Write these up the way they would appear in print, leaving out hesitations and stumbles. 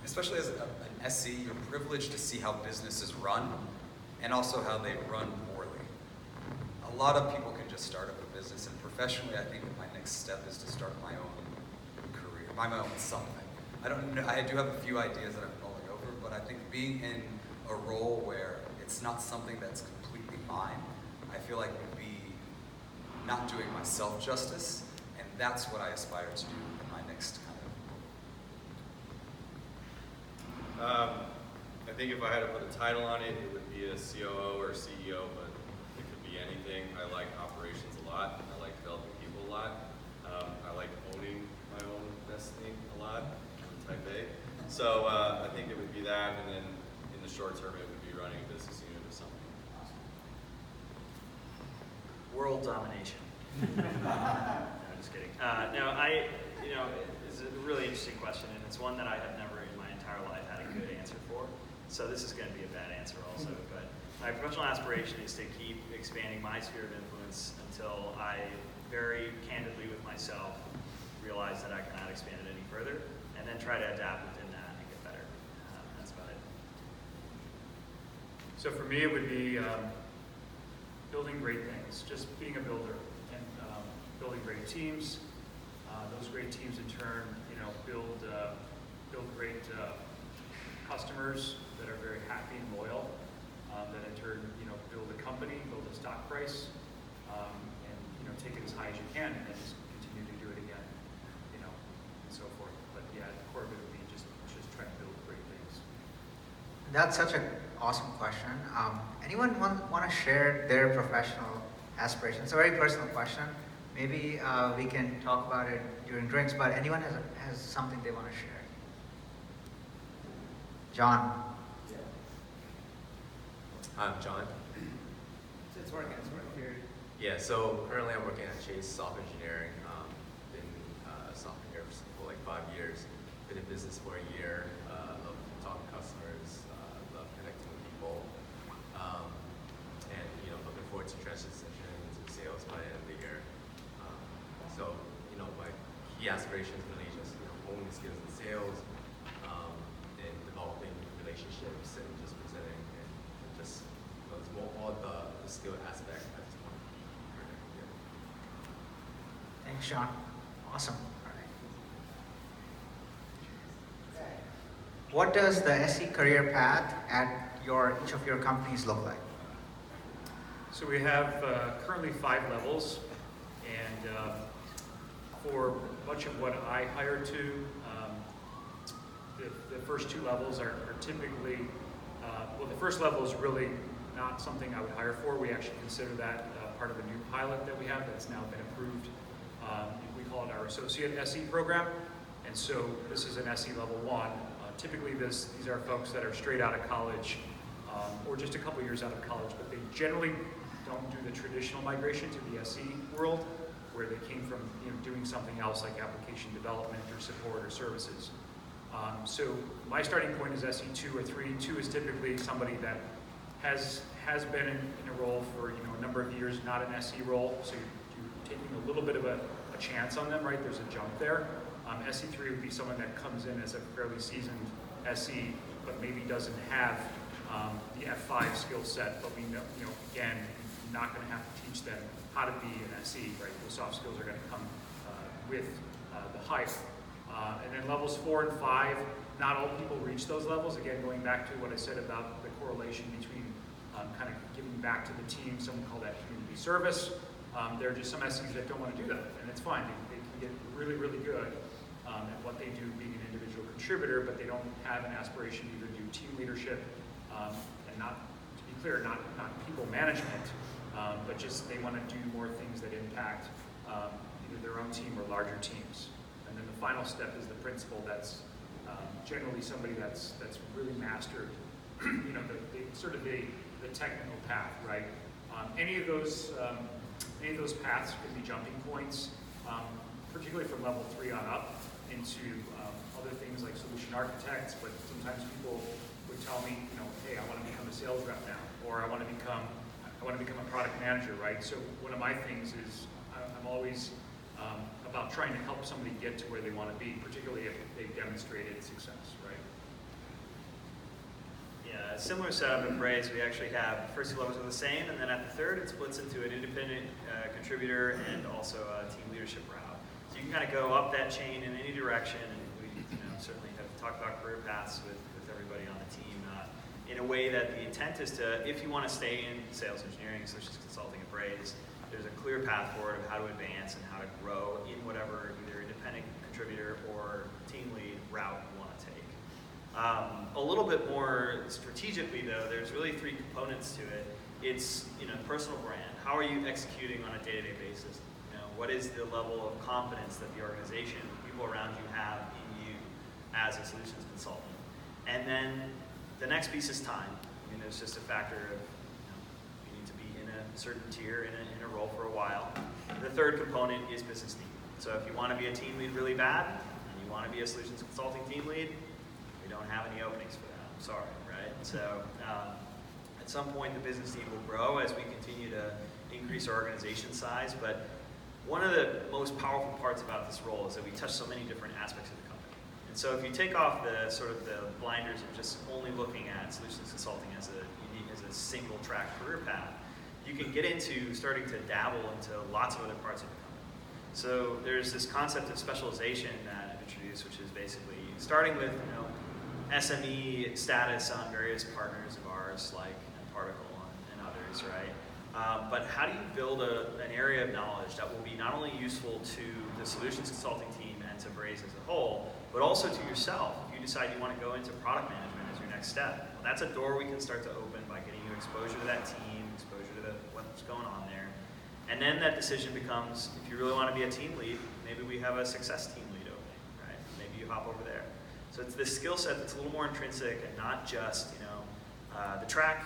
especially as an SE, you're privileged to see how businesses run and also how they run poorly. A lot of people can just start up a business, and professionally, I think that my next step is to start my own career, my own something. I don't know, I do have a few ideas that I'm mulling over, but I think being in a role where it's not something that's completely mine, I feel like would be not doing myself justice, and that's what I aspire to do in my next kind of. I think if I had to put a title on it, it would be a COO or CEO, but it could be anything. I like operations a lot. I like developing people a lot. I like owning my own destiny a lot. I'm type A. So I think it would be that, and then in the short term, it would be running a business unit or something. World domination. No, just kidding. It's a really interesting question, and it's one that I have never in my entire life had a good answer for. So this is going to be a bad answer also. But my professional aspiration is to keep expanding my sphere of influence until I, very candidly with myself, realize that I cannot expand it any further, and then try to adapt within that and get better. That's about it. So for me, it would be building great things, just being a builder, and building great teams. Those great teams in turn, build great customers that are very happy and loyal. That in turn, build a company, build a stock price, and take it as high as you can, and then just continue to do it again, and so forth. But yeah, the core of it would be just try to build great things. That's such an awesome question. Anyone want to share their professional aspirations? It's a very personal question. Maybe we can talk about it during drinks, but anyone has something they want to share? John. I'm John. It's working here. Yeah, so currently I'm working at Chase Software Engineering. Been a software engineer for like 5 years. Been in business for a year. Love talking to customers. Love connecting with people. And looking forward to transitioning into sales by the end of the year. So my key aspirations really just honing skills in sales, and developing relationships, and just presenting, and just it's more all the skill aspect at this point. Yeah. Thanks, Sean. Awesome. All right. What does the SE career path at each of your companies look like? So we have currently 5 levels, and for much of what I hire to, the first 2 levels are typically, the first level is really not something I would hire for. We actually consider that part of a new pilot that we have that's now been approved. We call it our Associate SE program, and so this is an SE level 1. Typically these are folks that are straight out of college, or just a couple years out of college, but they generally don't do the traditional migration to the SE world, where they came from doing something else like application development or support or services. So my starting point is SE 2 or 3. 2 is typically somebody that has been in a role for a number of years, not an SE role, so you're taking a little bit of a chance on them, right? There's a jump there. SE 3 would be someone that comes in as a fairly seasoned SE, but maybe doesn't have the F5 skill set, but we know, again, you're not going to have to teach them how to be an SE, right? Those soft skills are going to come with the hire. And then levels 4 and 5, not all people reach those levels. Again, going back to what I said about the correlation between kind of giving back to the team, someone called that community service. There are just some SEs that don't want to do that, and it's fine. They can get really, really good at what they do being an individual contributor, but they don't have an aspiration to either do team leadership, and not, to be clear, not people management, but just they want to do more things that impact either their own team or larger teams. And then the final step is the principal. That's generally somebody that's really mastered, the technical path, right? Any of those paths can be jumping points, particularly from level 3 on up into other things like solution architects. But sometimes people would tell me, hey, I want to become a sales rep now, or I want to become a product manager, right? So one of my things is I'm always about trying to help somebody get to where they want to be, particularly if they've demonstrated success, right? similar setup at Braze. We actually have the first two levels are the same, and then at the third it splits into an independent contributor and also a team leadership route. So you can kind of go up that chain in any direction, and we certainly have talked about career paths with everybody on the team in a way that the intent is to, if you want to stay in sales engineering, solutions consulting at Braze, there's a clear path forward of how to advance and how to grow in whatever either independent contributor or team lead route you want to take. A little bit more strategically though, there's really three components to it. It's personal brand. How are you executing on a day-to-day basis? What is the level of confidence that the organization, the people around you have in you as a solutions consultant? And then the next piece is time. There's just a factor of you need to be in a certain tier in a role for a while. The third component is business need. So if you want to be a team lead really bad, and you want to be a solutions consulting team lead, we don't have any openings for that. I'm sorry, right? So at some point the business need will grow as we continue to increase our organization size. But one of the most powerful parts about this role is that we touch so many different aspects of the company. And so if you take off the sort of the blinders of just only looking at solutions consulting as a single track career path, you can get into starting to dabble into lots of other parts of the company. So there's this concept of specialization that I've introduced, which is basically starting with SME status on various partners of ours like Particle and others, right? But how do you build an area of knowledge that will be not only useful to the solutions consulting team and to Braze as a whole, but also to yourself if you decide you want to go into product management as your next step? Well, that's a door we can start to open by getting you exposure to that team, exposure to what's going on there. And then that decision becomes, if you really want to be a team lead, maybe we have a success team lead opening, right? Maybe you hop over there. So it's this skill set that's a little more intrinsic and not just, the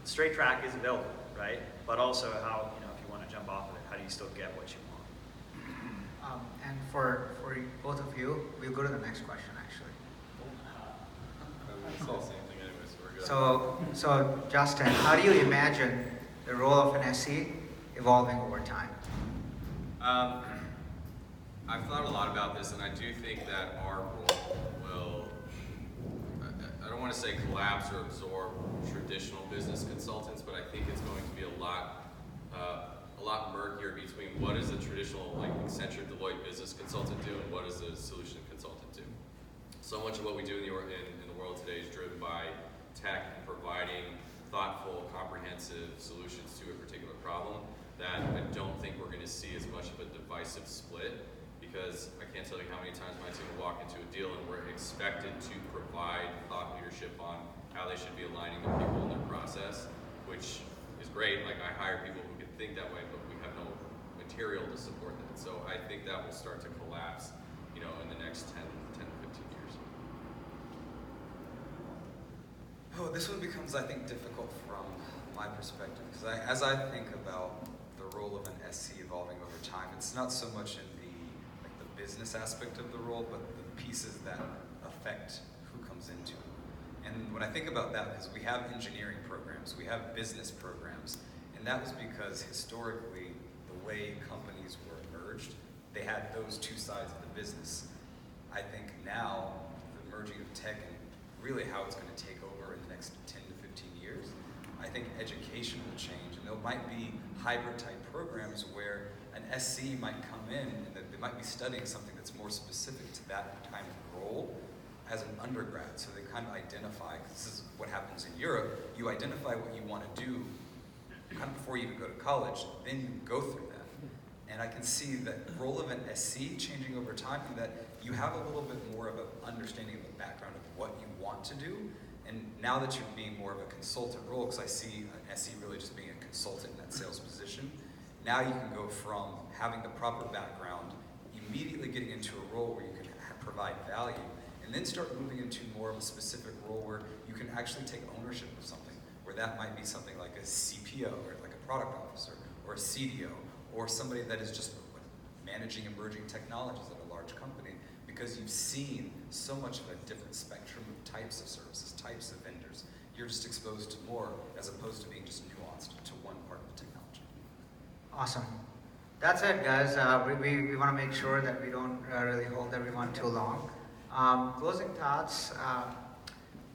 straight track is available, right? But also how, if you want to jump off of it, how do you still get what you want? And for both of you, we'll go to the next question actually. I was the same thing anyway, so we're good. So Justin, how do you imagine the role of an SE evolving over time? I've thought a lot about this, and I do think that our role will, I don't want to say collapse or absorb traditional business consultants, but I think it's going to be a lot murkier between what does a traditional Accenture, Deloitte business consultant do and what does a solution consultant do. So much of what we do in the world today is driven by tech and providing thoughtful, comprehensive solutions to a particular problem that I don't think we're going to see as much of a divisive split, because I can't tell you how many times my team will walk into a deal and we're expected to provide thought leadership on how they should be aligning the people in their process, which is great. I hire people who can think that way, but we have no material to support that. So I think that will start to collapse, in the next 10 to 15 years. Oh, this one becomes, I think, difficult from my perspective, because as I think about the role of an SC evolving over time, it's not so much in the business aspect of the role, but the pieces that affect who comes into it. And when I think about that, because we have engineering programs, we have business programs, and that was because historically, the way companies were merged, they had those two sides of the business. I think now, the merging of tech and really how it's going to take over in the next 10 to 15 years, I think education will change, and there might be hybrid type programs where an SC might come in and they might be studying something that's more specific to that kind of role as an undergrad. So they kind of identify, because this is what happens in Europe, you identify what you want to do kind of before you even go to college, then you go through that. And I can see that role of an SC changing over time, and that you have a little bit more of an understanding of the background of what you want to do. And now that you're being more of a consultant role, because I see an SE really just being a consultant in that sales position, now you can go from having the proper background, immediately getting into a role where you can provide value, and then start moving into more of a specific role where you can actually take ownership of something, where that might be something like a CPO, or like a product officer, or a CDO, or somebody that is just managing emerging technologies at a large company, because you've seen so much of a different spectrum of types of services, types of vendors. You're just exposed to more, as opposed to being just nuanced to one part of the technology. Awesome. That's it, guys. We want to make sure that we don't really hold everyone too long. Closing thoughts.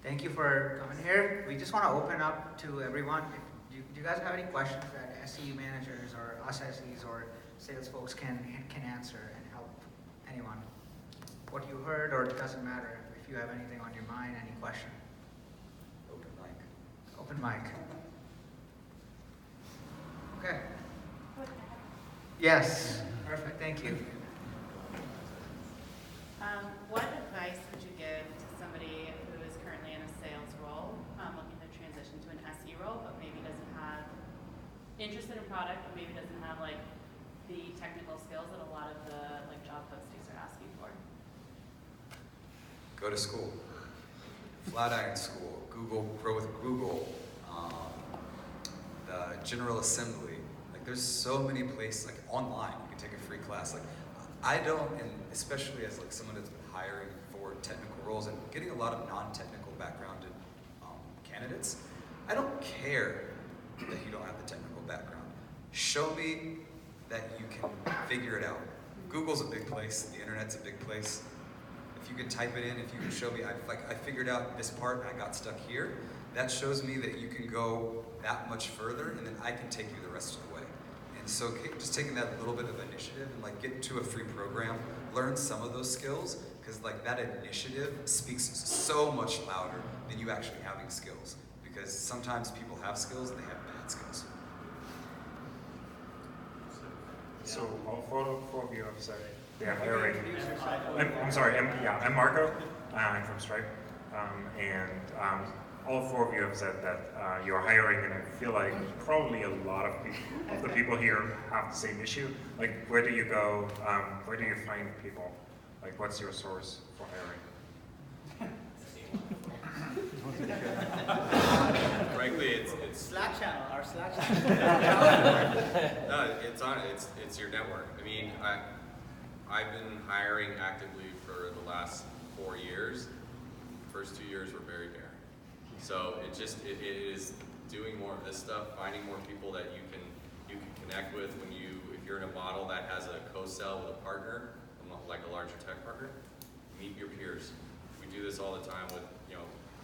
Thank you for coming here. We just want to open up to everyone. Do you guys have any questions that SE managers or us SEs or sales folks can answer and help anyone? What you heard, or it doesn't matter. If you have anything on your mind, any question. Open mic. Open mic. Okay. Yes. Perfect. Thank you. What advice would you give to somebody who is currently in a sales role, looking to transition to an SE role, but maybe doesn't have interested in product, but maybe doesn't have like the technical skills that a lot of the like job postings are asking for? Go to school. Flatiron School. Google, grow with Google. The General Assembly. Like there's so many places, like online, you can take a free class. Like I don't, and especially as like someone that's been hiring for technical roles and getting a lot of non-technical backgrounded candidates, I don't care that you don't have the technical background. Show me that you can figure it out. Google's a big place, the internet's a big place. If you can type it in, if you can show me, I figured out this part and I got stuck here, that shows me that you can go that much further, and then I can take you the rest of the way. And so just taking that little bit of initiative and like get to a free program, learn some of those skills, because like that initiative speaks so much louder than you actually having skills. Because sometimes people have skills and they have bad skills. So all four of you have said they are hiring. I'm sorry. I'm Marco. I'm from Stripe, and all four of you have said that you're hiring, and I feel like probably a lot of the people here have the same issue. Like, where do you go? Where do you find people? Like, what's your source for hiring? Frankly, it's Slack channel, our Slack channel. no, it's your network. I mean, I've been hiring actively for the last 4 years. The first 2 years were very barren. So it is doing more of this stuff, finding more people that you can connect with if you're in a model that has a co-sell with a partner, like a larger tech partner, meet your peers. We do this all the time with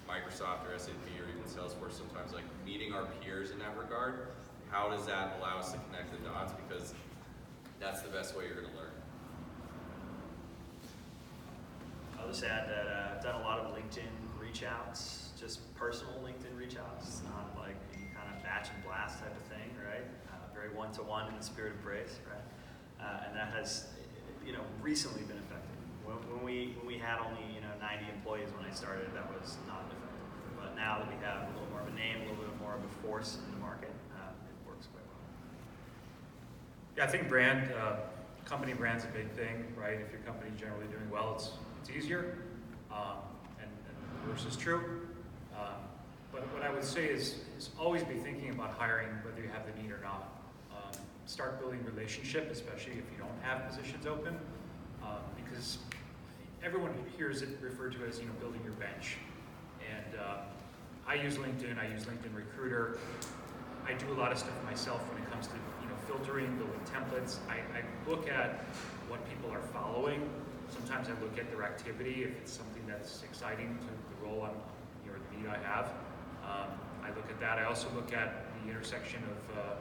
Microsoft or SAP or even Salesforce sometimes, like meeting our peers in that regard. How does that allow us to connect the dots? Because that's the best way you're going to learn. I'll just add that I've done a lot of LinkedIn reach outs, just personal LinkedIn reach outs, not like any kind of batch and blast type of thing, right? Very one-to-one in the spirit of praise, right? And that has, recently been effective. When we had only 90 employees when I started, that was not effective. But now that we have a little more of a name, a little bit more of a force in the market, it works quite well. Yeah, I think company brand's a big thing, right? If your company's generally doing well, it's easier, and the reverse is true. But what I would say is always be thinking about hiring, whether you have the need or not. Start building relationship, especially if you don't have positions open, because everyone hears it referred to as building your bench. And I use LinkedIn. I use LinkedIn Recruiter. I do a lot of stuff myself when it comes to filtering, building templates. I look at what people are following. Sometimes I look at their activity if it's something that's exciting to the role I'm or the need I have. I look at that. I also look at the intersection of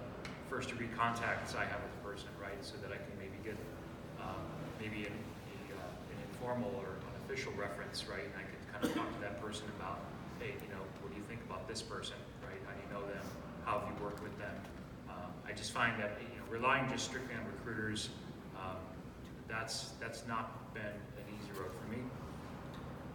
first degree contacts I have with the person, right? So that I can maybe get maybe an informal or unofficial reference, right? And I could kind of talk to that person about, hey, what do you think about this person, right? How do you know them? How have you worked with them? I just find that relying just strictly on recruiters, that's not been an easy road for me.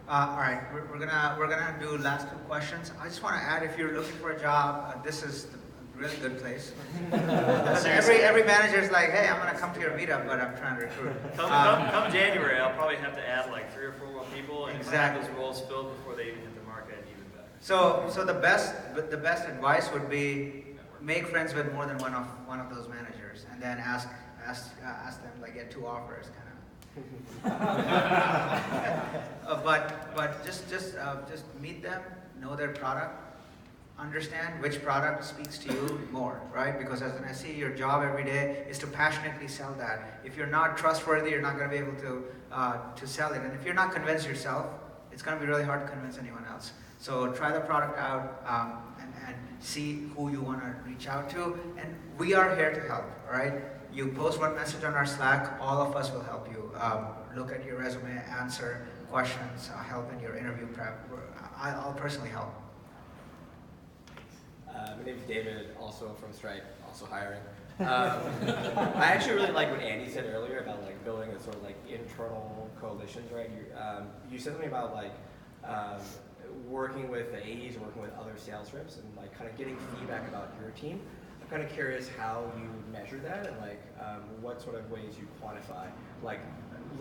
All right, we're gonna do last two questions. I just want to add, if you're looking for a job, this is a really good place. every manager's like, hey, I'm gonna come to your meetup, but I'm trying to recruit. Come January, I'll probably have to add like 3 or 4 more people, and Exactly. have those roles filled before they even hit the market, even better. So the best advice would be make friends with more than one of those managers, and then ask them, like, get 2 offers, kind of. But just meet them, know their product, understand which product speaks to you more, right? Because as an SE, your job every day is to passionately sell that. If you're not trustworthy, you're not going to be able to sell it. And if you're not convinced yourself, it's going to be really hard to convince anyone else. So try the product out and see who you want to reach out to. And we are here to help, all right? You post one message on our Slack, all of us will help you. Look at your resume, answer questions, help in your interview prep. I'll personally help. My name is David, also from Stripe, also hiring. I actually really like what Andy said earlier about like building a sort of like internal coalitions, right? You said something about like working with the AEs, working with other sales reps, and like kind of getting feedback about your team. I'm kind of curious how you measure that, and like what sort of ways you quantify. Like,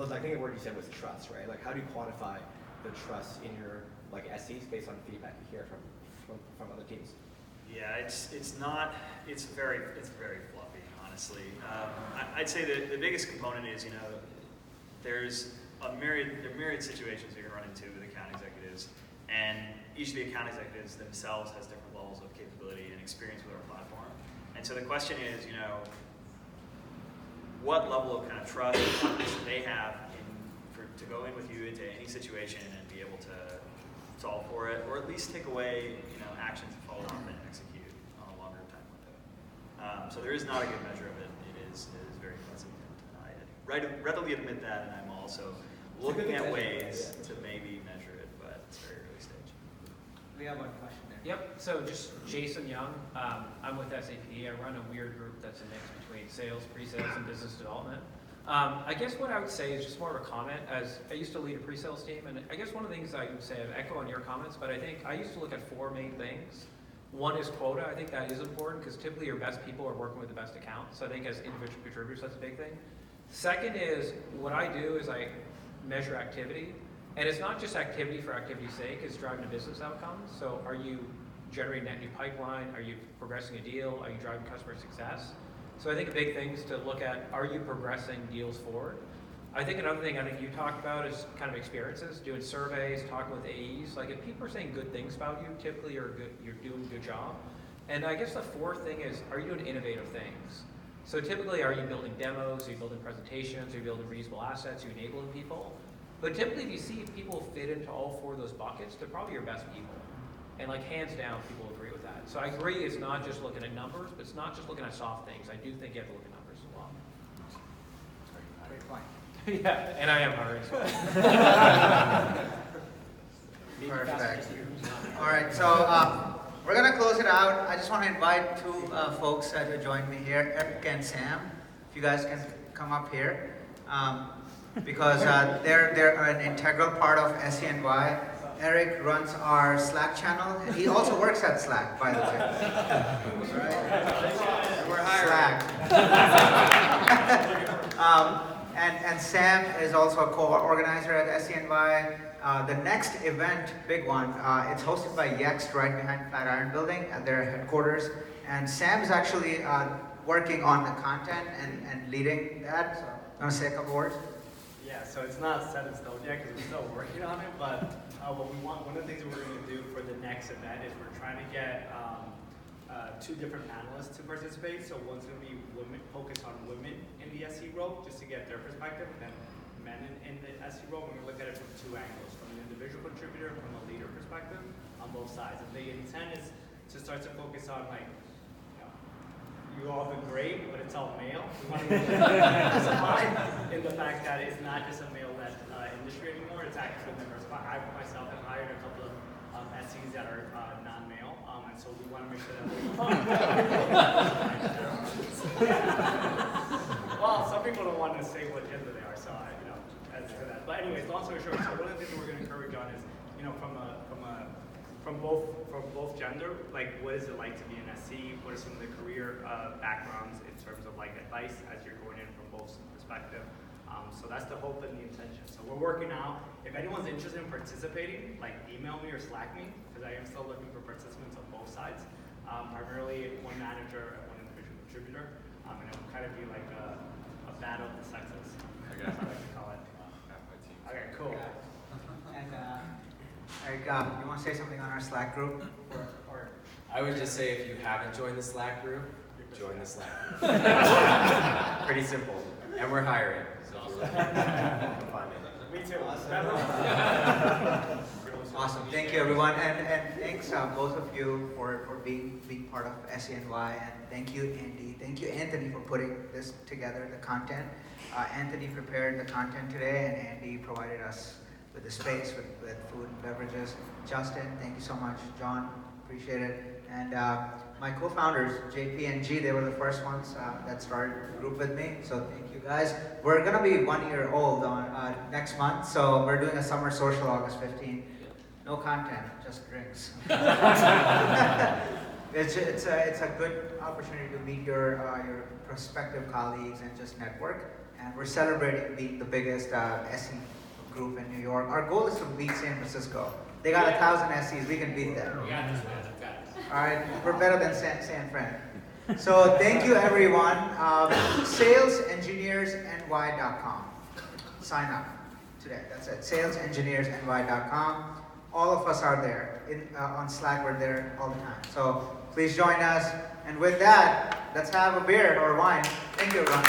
I think the word you said was trust, right? Like, how do you quantify the trust in your like SEs based on feedback you hear from other teams? Yeah, it's very fluffy, honestly. I'd say that the biggest component is, you know, there are myriad situations you're gonna run into with account executives, and each of the account executives themselves has different levels of capability and experience with our platform. And so the question is, you know, what level of kind of trust and confidence do they have to go in with you into any situation and be able to solve for it, or at least take away, you know, actions to follow up and execute on a longer time window. So there is not a good measure of it. It is very fuzzy. And I readily admit that, and I'm also looking at ways to maybe measure it, but it's very early stage. We have one question there. Yep, so just Jason Young. I'm with SAP. I run a weird group that's a mix between sales, pre-sales, and business development. I guess what I would say is just more of a comment, as I used to lead a pre-sales team, and I guess one of the things I would say, I echo on your comments, but I think I used to look at 4 main things. One is quota. I think that is important because typically your best people are working with the best accounts. So I think as individual contributors, that's a big thing. Second is, what I do is I measure activity. And it's not just activity for activity's sake, it's driving a business outcome. So are you generating net new pipeline? Are you progressing a deal? Are you driving customer success? So I think a big thing is to look at, are you progressing deals forward? I think another thing I think you talked about is kind of experiences, doing surveys, talking with AEs. Like if people are saying good things about you, typically you're doing a good job. And I guess the fourth thing is, are you doing innovative things? So typically, are you building demos? Are you building presentations? Are you building reusable assets? Are you enabling people? But typically, if you see people fit into all 4 of those buckets, they're probably your best people. And like hands down, people agree with that. So I agree it's not just looking at numbers, but it's not just looking at soft things. I do think you have to look at numbers as well. Great point. Yeah, and I am hiring as well. Perfect. All right, so we're going to close it out. I just want to invite 2 folks to join me here, Eric and Sam. If you guys can come up here. Because they're an integral part of SENY. Eric runs our Slack channel, and he also works at Slack, by the way. Right? We're hiring. Slack. And Sam is also a co-organizer at SENY. The next event, big one, it's hosted by Yext right behind Flatiron Building at their headquarters. And Sam is actually working on the content and leading that. So, you want to say a couple words? Yeah, so it's not set in stone yet because we're still working on it, but one of the things that we're going to do for the next event is we're trying to get 2 different panelists to participate. So one's going to be focused on women in the SE role, just to get their perspective, and then men in the SE role. We're going to look at it from 2 angles, from an individual contributor, from a leader perspective, on both sides. And the intent is to start to focus on like, you all have been great, but it's all male. We want to diversify in the fact that it's not just a male-led industry anymore. It's actually diversified. I myself have hired a couple of SEs that are non-male, and so we want to make sure that well, some people don't want to say what gender they are, so as for that. But anyways, long story short, so one of the things that we're going to encourage on is, from both gender, like what is it like to be an SE? What are some of the career backgrounds in terms of like advice as you're going in from both perspective? So that's the hope and the intention. So we're working out. If anyone's interested in participating, like email me or Slack me, because I am still looking for participants on both sides. Primarily 1 manager and 1 individual contributor, and it will kind of be like a battle of the sexes. That's how I like to call it. Okay, cool. And Eric, you want to say something on our Slack group? Or I would just say if you haven't joined the Slack group, join the Slack group. Pretty simple. And we're hiring. So if you're looking to find it. We Me too. Awesome. Thank you, everyone, and thanks both of you for being part of SENY, and thank you, Andy. Thank you, Anthony, for putting this together, the content. Anthony prepared the content today, and Andy provided us with the space, with food and beverages. Justin, thank you so much. John, appreciate it. And my co-founders, JP and G, they were the first ones that started the group with me. So thank you guys. We're gonna be 1 year old on next month, so we're doing a summer social August 15th. No content, just drinks. It's a good opportunity to meet your prospective colleagues and just network. And we're celebrating being the biggest SE group in New York. Our goal is to beat San Francisco. They got 1,000 SEs, we can beat them. All right, we're better than San Fran. So thank you, everyone. SalesEngineersNY.com. Sign up today. That's it. SalesEngineersNY.com. All of us are there. On Slack, we're there all the time. So please join us. And with that, let's have a beer or wine. Thank you, everyone.